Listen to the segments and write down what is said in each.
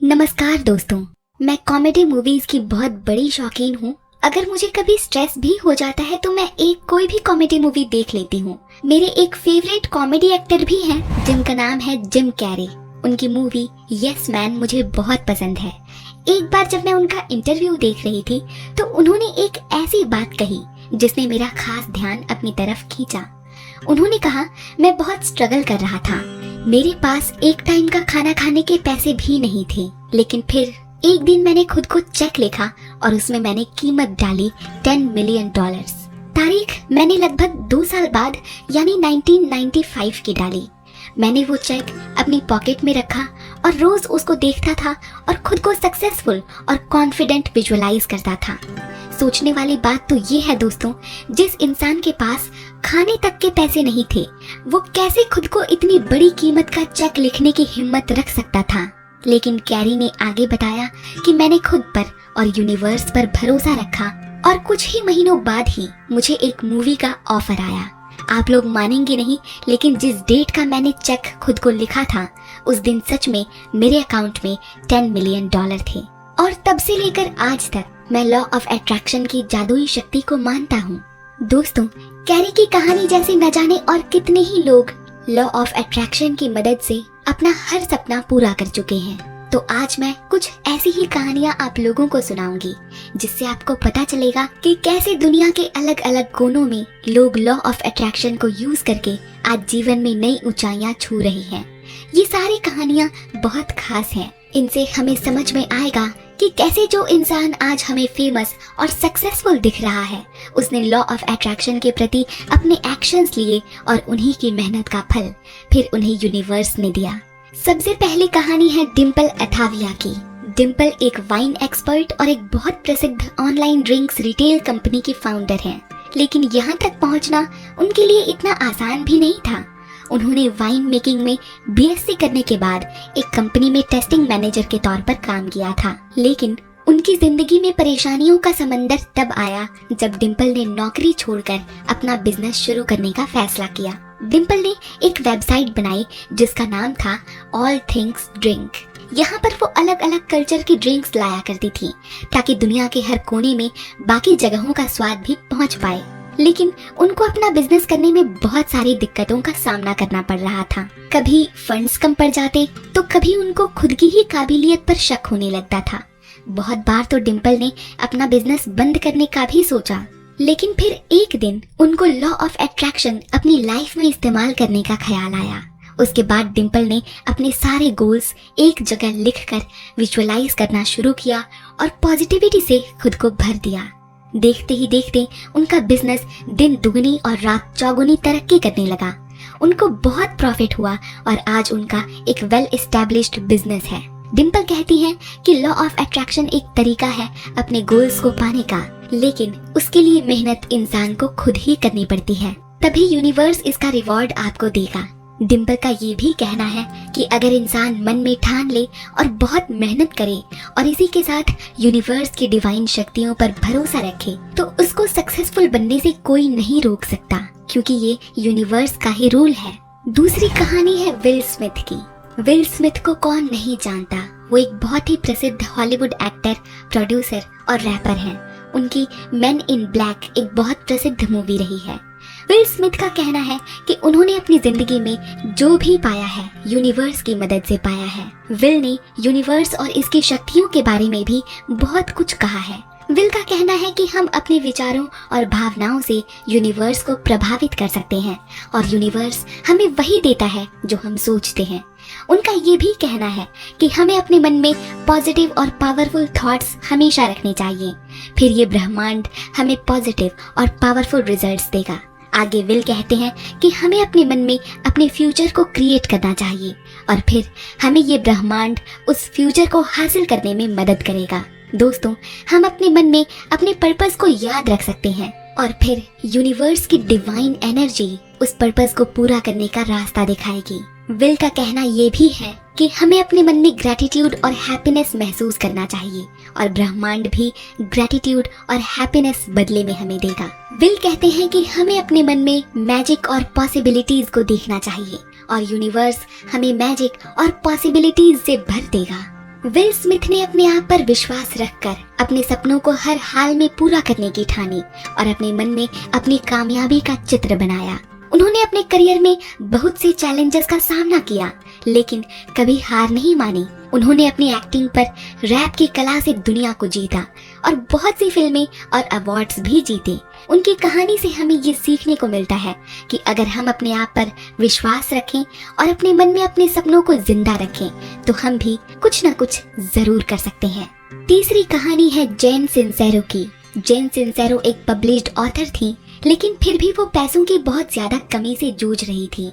नमस्कार दोस्तों, मैं कॉमेडी मूवीज की बहुत बड़ी शौकीन हूँ। अगर मुझे कभी स्ट्रेस भी हो जाता है तो मैं कोई भी कॉमेडी मूवी देख लेती हूँ। मेरे एक फेवरेट कॉमेडी एक्टर भी हैं जिनका नाम है जिम कैरी। उनकी मूवी यस मैन मुझे बहुत पसंद है। एक बार जब मैं उनका इंटरव्यू देख रही थी तो उन्होंने एक ऐसी बात कही जिसने मेरा खास ध्यान अपनी तरफ खींचा। उन्होंने कहा, मैं बहुत स्ट्रगल कर रहा था, मेरे पास एक टाइम का खाना खाने के पैसे भी नहीं थे, लेकिन फिर एक दिन मैंने खुद को चेक लिखा और उसमें मैंने कीमत डाली $10 मिलियन। तारीख मैंने लगभग 2 साल बाद यानी 1995 की डाली। मैंने वो चेक अपनी पॉकेट में रखा और रोज उसको देखता था और खुद को सक्सेसफुल और कॉन्फिडेंट विजुअलाइज करता था। सोचने वाली बात तो ये है दोस्तों, जिस इंसान के पास खाने तक के पैसे नहीं थे वो कैसे खुद को इतनी बड़ी कीमत का चेक लिखने की हिम्मत रख सकता था। लेकिन कैरी ने आगे बताया कि मैंने खुद पर और यूनिवर्स पर भरोसा रखा और कुछ ही महीनों बाद ही मुझे एक मूवी का ऑफर आया। आप लोग मानेंगे नहीं, लेकिन जिस डेट का मैंने चेक खुद को लिखा था उस दिन सच में मेरे अकाउंट में $10 मिलियन थे। और तब से लेकर आज तक मैं लॉ ऑफ अट्रैक्शन की जादुई शक्ति को मानता हूँ। दोस्तों, कैरी की कहानी जैसे न जाने और कितने ही लोग लॉ ऑफ अट्रैक्शन की मदद से अपना हर सपना पूरा कर चुके हैं। तो आज मैं कुछ ऐसी ही कहानियां आप लोगों को सुनाऊंगी जिससे आपको पता चलेगा कि कैसे दुनिया के अलग अलग कोनों में लोग लॉ ऑफ अट्रैक्शन को यूज करके आज जीवन में नई ऊंचाइयां छू रहे हैं। ये सारी कहानियां बहुत खास हैं। इनसे हमें समझ में आएगा कि कैसे जो इंसान आज हमें फेमस और सक्सेसफुल दिख रहा है उसने लॉ ऑफ अट्रैक्शन के प्रति अपने एक्शंस लिए और उन्हीं की मेहनत का फल फिर उन्हें यूनिवर्स ने दिया। सबसे पहली कहानी है डिम्पल अथाविया की। डिम्पल एक वाइन एक्सपर्ट और एक बहुत प्रसिद्ध ऑनलाइन ड्रिंक्स रिटेल कंपनी की फाउंडर हैं। लेकिन यहाँ तक पहुँचना उनके लिए इतना आसान भी नहीं था। उन्होंने वाइन मेकिंग में बीएससी करने के बाद एक कंपनी में टेस्टिंग मैनेजर के तौर पर काम किया था। लेकिन उनकी जिंदगी में परेशानियों का समंदर तब आया जब डिम्पल ने नौकरी छोड़कर अपना बिजनेस शुरू करने का फैसला किया। डिम्पल ने एक वेबसाइट बनाई जिसका नाम था ऑल थिंग्स ड्रिंक। यहाँ पर वो अलग अलग कल्चर की ड्रिंक्स लाया करती थी ताकि दुनिया के हर कोने में बाकी जगहों का स्वाद भी पहुँच पाए। लेकिन उनको अपना बिजनेस करने में बहुत सारी दिक्कतों का सामना करना पड़ रहा था। कभी फंड्स कम पड़ जाते तो कभी उनको खुद की ही काबिलियत पर शक होने लगता था। बहुत बार तो डिम्पल ने अपना बिजनेस बंद करने का भी सोचा। लेकिन फिर एक दिन उनको लॉ ऑफ अट्रैक्शन अपनी लाइफ में इस्तेमाल करने का ख्याल आया। उसके बाद डिम्पल ने अपने सारे गोल्स एक जगह लिखकर विजुअलाइज करना शुरू किया और पॉजिटिविटी से खुद को भर दिया। देखते ही देखते उनका बिजनेस दिन दुगनी और रात चौगुनी तरक्की करने लगा। उनको बहुत प्रॉफिट हुआ और आज उनका एक वेल एस्टैब्लिश्ड बिजनेस है। डिम्पल कहती हैं कि लॉ ऑफ अट्रैक्शन एक तरीका है अपने गोल्स को पाने का, लेकिन उसके लिए मेहनत इंसान को खुद ही करनी पड़ती है, तभी यूनिवर्स इसका रिवॉर्ड आपको देगा। डिम्पल का ये भी कहना है कि अगर इंसान मन में ठान ले और बहुत मेहनत करे और इसी के साथ यूनिवर्स की डिवाइन शक्तियों पर भरोसा रखे तो उसको सक्सेसफुल बनने से कोई नहीं रोक सकता, क्योंकि ये यूनिवर्स का ही रूल है। दूसरी कहानी है विल स्मिथ की। विल स्मिथ को कौन नहीं जानता, वो एक बहुत ही प्रसिद्ध हॉलीवुड एक्टर, प्रोड्यूसर और रैपर हैं। उनकी मैन इन ब्लैक एक बहुत प्रसिद्ध मूवी रही है। विल स्मिथ का कहना है कि उन्होंने अपनी जिंदगी में जो भी पाया है यूनिवर्स की मदद से पाया है। विल ने यूनिवर्स और इसकी शक्तियों के बारे में भी बहुत कुछ कहा है। विल का कहना है कि हम अपने विचारों और भावनाओं से यूनिवर्स को प्रभावित कर सकते हैं और यूनिवर्स हमें वही देता है जो हम सोचते हैं। उनका ये भी कहना है कि हमें अपने मन में पॉजिटिव और पावरफुल थॉट्स हमेशा रखने चाहिए, फिर ये ब्रह्मांड हमें पॉजिटिव और पावरफुल रिजल्ट्स देगा। आगे विल कहते हैं कि हमें अपने मन में अपने फ्यूचर को क्रिएट करना चाहिए और फिर हमें ये ब्रह्मांड उस फ्यूचर को हासिल करने में मदद करेगा। दोस्तों, हम अपने मन में अपने पर्पस को याद रख सकते हैं और फिर यूनिवर्स की डिवाइन एनर्जी उस पर्पस को पूरा करने का रास्ता दिखाएगी। विल का कहना ये भी है कि हमें अपने मन में ग्रैटिट्यूड और हैप्पीनेस महसूस करना चाहिए और ब्रह्मांड भी ग्रैटिट्यूड और हैप्पीनेस बदले में हमें देगा। विल कहते हैं कि हमें अपने मन में मैजिक और पॉसिबिलिटीज को देखना चाहिए और यूनिवर्स हमें मैजिक और पॉसिबिलिटीज से भर देगा। विल स्मिथ ने अपने आप पर विश्वास रखकर अपने सपनों को हर हाल में पूरा करने की ठानी और अपने मन में अपनी कामयाबी का चित्र बनाया। उन्होंने अपने करियर में बहुत से चैलेंजेस का सामना किया, लेकिन कभी हार नहीं मानी। उन्होंने अपनी एक्टिंग पर रैप की कला से दुनिया को जीता और बहुत सी फिल्में और अवार्ड्स भी जीते। उनकी कहानी से हमें ये सीखने को मिलता है कि अगर हम अपने आप पर विश्वास रखें और अपने मन में अपने सपनों को जिंदा रखें तो हम भी कुछ न कुछ जरूर कर सकते हैं। तीसरी कहानी है जेन सिंसेरो की। जेन सिंसेरो एक पब्लिश्ड ऑथर थी, लेकिन फिर भी वो पैसों की बहुत ज्यादा कमी से जूझ रही थी।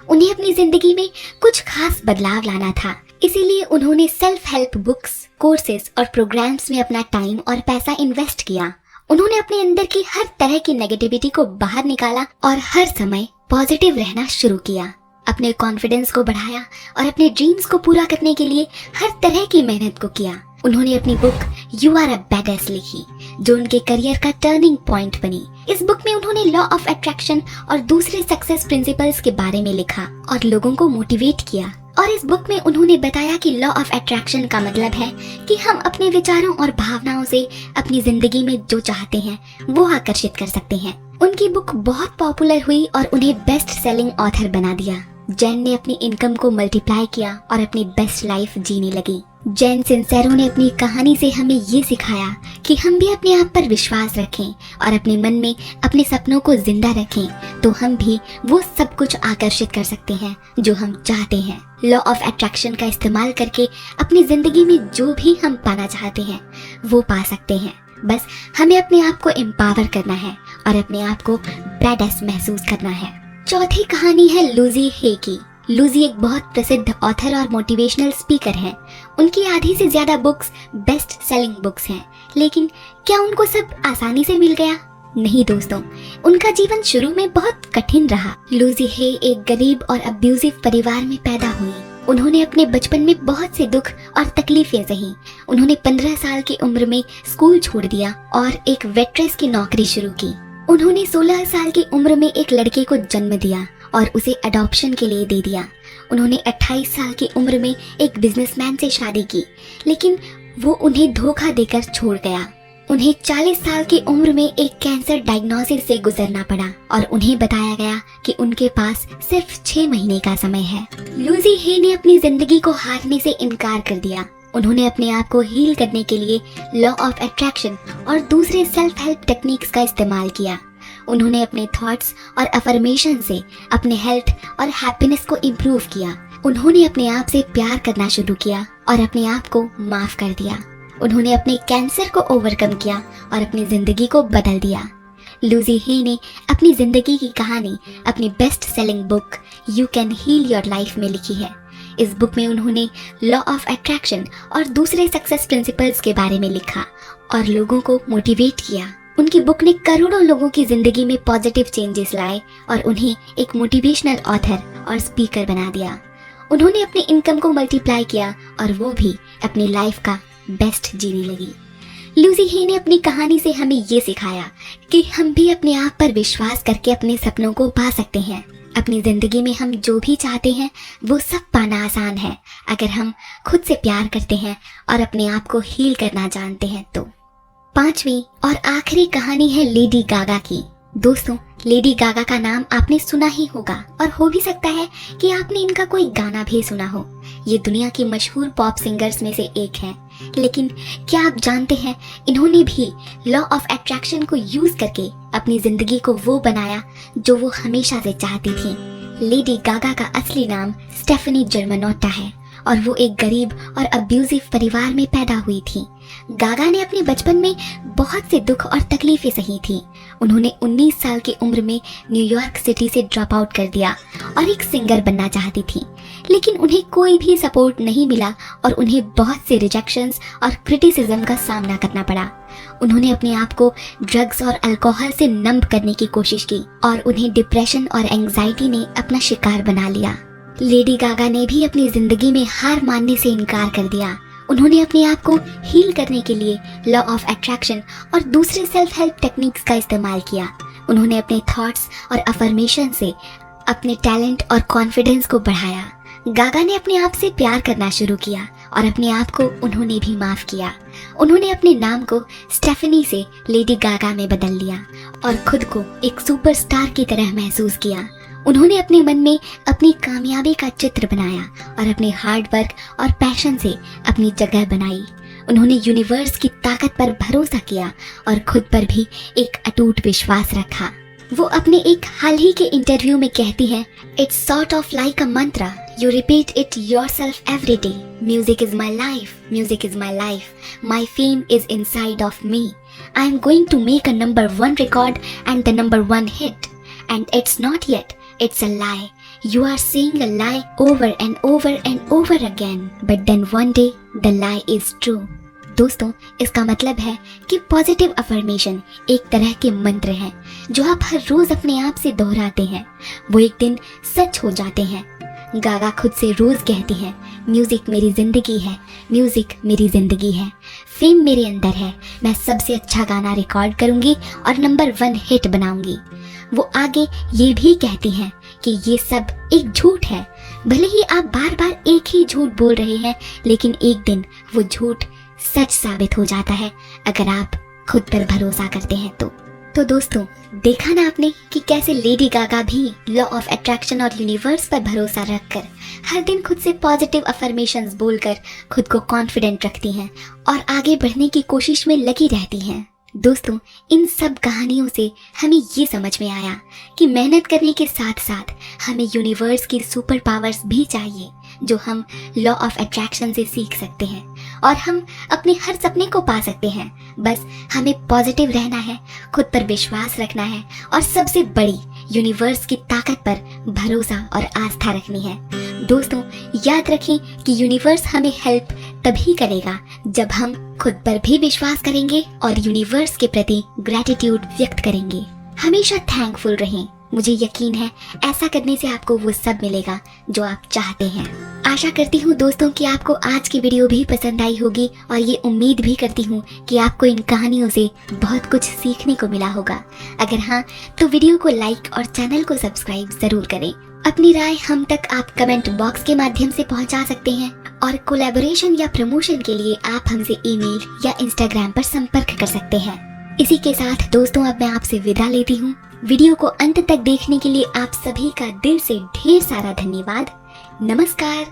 उन्हें अपनी जिंदगी में कुछ खास बदलाव लाना था, इसीलिए उन्होंने सेल्फ हेल्प बुक्स, कोर्सेज और प्रोग्राम्स में अपना टाइम और पैसा इन्वेस्ट किया। उन्होंने अपने अंदर की हर तरह की नेगेटिविटी को बाहर निकाला और हर समय पॉजिटिव रहना शुरू किया। अपने कॉन्फिडेंस को बढ़ाया और अपने ड्रीम्स को पूरा करने के लिए हर तरह की मेहनत को किया। उन्होंने अपनी book you are a badass लिखी, जो उनके करियर का टर्निंग पॉइंट बनी। इस बुक में उन्होंने लॉ ऑफ अट्रैक्शन और दूसरे सक्सेस प्रिंसिपल्स के बारे में लिखा और लोगों को मोटिवेट किया। और इस बुक में उन्होंने बताया कि लॉ ऑफ अट्रैक्शन का मतलब है कि हम अपने विचारों और भावनाओं से अपनी जिंदगी में जो चाहते हैं वो आकर्षित कर सकते हैं। उनकी बुक बहुत पॉपुलर हुई और उन्हें बेस्ट सेलिंग ऑथर बना दिया। जेन ने अपनी इनकम को मल्टीप्लाई किया और अपनी बेस्ट लाइफ जीने लगी। जेन सिंसेरो ने अपनी कहानी से हमें ये सिखाया कि हम भी अपने आप पर विश्वास रखें और अपने मन में अपने सपनों को जिंदा रखें तो हम भी वो सब कुछ आकर्षित कर सकते हैं जो हम चाहते हैं। लॉ ऑफ अट्रैक्शन का इस्तेमाल करके अपनी जिंदगी में जो भी हम पाना चाहते हैं वो पा सकते हैं। बस हमें अपने आप को एम्पावर करना है और अपने आप को बैडएस महसूस करना है। चौथी कहानी है लूजी हे की। लूजी एक बहुत प्रसिद्ध ऑथर और मोटिवेशनल स्पीकर हैं। उनकी आधी से ज्यादा बुक्स बेस्ट सेलिंग बुक्स हैं, लेकिन क्या उनको सब आसानी से मिल गया? नहीं दोस्तों, उनका जीवन शुरू में बहुत कठिन रहा। लूजी हे एक गरीब और अब्यूजिव परिवार में पैदा हुई। उन्होंने अपने बचपन में बहुत से दुख और तकलीफें सही। उन्होंने 15 साल की उम्र में स्कूल छोड़ दिया और एक वेट्रेस की नौकरी शुरू की। उन्होंने 16 साल की उम्र में एक लड़के को जन्म दिया और उसे अडॉप्शन के लिए दे दिया। उन्होंने 28 साल की उम्र में एक बिजनेसमैन से शादी की, लेकिन वो उन्हें धोखा देकर छोड़ गया। उन्हें 40 साल की उम्र में एक कैंसर डायग्नोसिस से गुजरना पड़ा और उन्हें बताया गया कि उनके पास सिर्फ 6 महीने का समय है। लूजी हे ने अपनी जिंदगी को हारने से इनकार कर दिया। उन्होंने अपने आप को हील करने के लिए लॉ ऑफ अट्रैक्शन और दूसरे सेल्फ हेल्प टेक्निक्स का इस्तेमाल किया। उन्होंने अपने थॉट्स और अफर्मेशन से अपने हेल्थ और हैप्पीनेस को इम्प्रूव किया। उन्होंने अपने आप से प्यार करना शुरू किया और अपने आप को माफ कर दिया। उन्होंने अपने कैंसर को ओवरकम किया और अपनी जिंदगी को बदल दिया। लूजी हे ने अपनी जिंदगी की कहानी अपनी best selling book you can heal your life में लिखी है। इस बुक में उन्होंने लॉ ऑफ अट्रैक्शन और दूसरे सक्सेस प्रिंसिपल्स के बारे में लिखा और लोगों को मोटिवेट किया। उनकी बुक ने करोड़ों लोगों की जिंदगी में पॉजिटिव चेंजेस लाए और उन्हें एक मोटिवेशनल ऑथर और स्पीकर बना दिया। उन्होंने अपनी इनकम को मल्टीप्लाई किया और वो भी अपनी लाइफ का बेस्ट जीने लगी। लूजी हे ने अपनी कहानी से हमें ये सिखाया कि हम भी अपने आप पर विश्वास करके अपने सपनों को पा सकते हैं। अपनी जिंदगी में हम जो भी चाहते हैं वो सब पाना आसान है अगर हम खुद से प्यार करते हैं और अपने आप को हील करना जानते हैं तो। पांचवी और आखिरी कहानी है लेडी गागा की। दोस्तों, लेडी गागा का नाम आपने सुना ही होगा और हो भी सकता है कि आपने इनका कोई गाना भी सुना हो। ये दुनिया की मशहूर पॉप सिंगर्स में से एक हैं। लेकिन क्या आप जानते हैं, इन्होंने भी लॉ ऑफ अट्रैक्शन को यूज करके अपनी जिंदगी को वो बनाया जो वो हमेशा से चाहती थी। लेडी गागा का असली नाम स्टेफनी जर्मनोटा है और वो एक गरीब और अब्यूजिव परिवार में पैदा हुई थी। गागा ने अपने बचपन में बहुत से दुख और तकलीफें सही थी। उन्होंने 19 साल की उम्र में न्यूयॉर्क सिटी से ड्रॉप आउट कर दिया और एक सिंगर बनना चाहती थी, लेकिन उन्हें कोई भी सपोर्ट नहीं मिला और उन्हें बहुत से रिजेक्शंस और क्रिटिसिज्म का सामना करना पड़ा। उन्होंने अपने आप को ड्रग्स और अल्कोहल से नंब करने की कोशिश की और उन्हें डिप्रेशन और एंजाइटी ने अपना शिकार बना लिया। लेडी गागा ने भी अपनी जिंदगी में हार मानने से इनकार कर दिया। उन्होंने अपने आप को हील करने के लिए लॉ ऑफ अट्रैक्शन और दूसरे सेल्फ हेल्प टेक्निक्स का इस्तेमाल किया। उन्होंने अपने थॉट्स और अफर्मेशन से अपने टैलेंट और कॉन्फिडेंस को बढ़ाया। गागा ने अपने आप से प्यार करना शुरू किया और अपने आप को उन्होंने भी माफ किया। उन्होंने अपने नाम को स्टेफनी से लेडी गागा में बदल लिया और खुद को एक सुपरस्टार की तरह महसूस किया। उन्होंने अपने मन में अपनी कामयाबी का चित्र बनाया और अपने हार्ड वर्क और पैशन से अपनी जगह बनाई। उन्होंने यूनिवर्स की ताकत पर भरोसा किया और खुद पर भी एक अटूट विश्वास रखा। वो अपने एक हाल ही के इंटरव्यू में कहती हैं, it's sort of like a mantra, you repeat it yourself every day. Music is my life, music is my life, my fame is inside of me. I am going to make a number 1 record and the number 1 hit, and it's not yet, it's a lie. You are saying a lie over and over and over again. But then one day the lie is true. दोस्तों, इसका मतलब है कि positive affirmation एक तरह के मंत्र हैं जो आप हर रोज अपने आप से दोहराते हैं, वो एक दिन सच हो जाते हैं। गागा खुद से रोज कहती हैं, म्यूजिक मेरी जिंदगी है, म्यूजिक मेरी जिंदगी है, फेम मेरे अंदर है, मैं सबसे अच्छा गाना रिकॉर्ड करूंगी और नंबर 1 हिट बनाऊंगी। वो आगे ये भी कहती हैं कि ये सब एक झूठ है। भले ही आप बार बार एक ही झूठ बोल रहे हैं, लेकिन एक दिन वो झूठ सच साबित हो जाता है अगर आप खुद पर भरोसा करते हैं तो दोस्तों, देखा ना आपने कि कैसे लेडी गागा भी लॉ ऑफ अट्रैक्शन और यूनिवर्स पर भरोसा रखकर हर दिन खुद से पॉजिटिव अफर्मेशंस बोलकर खुद को कॉन्फिडेंट रखती हैं और आगे बढ़ने की कोशिश में लगी रहती हैं। दोस्तों, इन सब कहानियों से हमें ये समझ में आया कि मेहनत करने के साथ साथ हमें यूनिवर्स की सुपर पावर्स भी चाहिए जो हम लॉ ऑफ अट्रैक्शन से सीख सकते हैं और हम अपने हर सपने को पा सकते हैं। बस हमें पॉजिटिव रहना है, खुद पर विश्वास रखना है और सबसे बड़ी यूनिवर्स की ताकत पर भरोसा और आस्था रखनी है। दोस्तों, याद रखें कि यूनिवर्स हमें हेल्प तभी करेगा जब हम खुद पर भी विश्वास करेंगे और यूनिवर्स के प्रति ग्रैटिट्यूड व्यक्त करेंगे। हमेशा थैंकफुल रहें। मुझे यकीन है ऐसा करने से आपको वो सब मिलेगा जो आप चाहते हैं। आशा करती हूँ दोस्तों कि आपको आज की वीडियो भी पसंद आई होगी और ये उम्मीद भी करती हूँ कि आपको इन कहानियों से बहुत कुछ सीखने को मिला होगा। अगर हाँ, तो वीडियो को लाइक और चैनल को सब्सक्राइब जरूर करें। अपनी राय हम तक आप कमेंट बॉक्स के माध्यम से पहुंचा सकते हैं और कोलैबोरेशन या प्रमोशन के लिए आप हमसे ईमेल या इंस्टाग्राम पर संपर्क कर सकते हैं। इसी के साथ दोस्तों, अब मैं आपसे विदा लेती हूँ। वीडियो को अंत तक देखने के लिए आप सभी का दिल से ढेर सारा धन्यवाद। नमस्कार।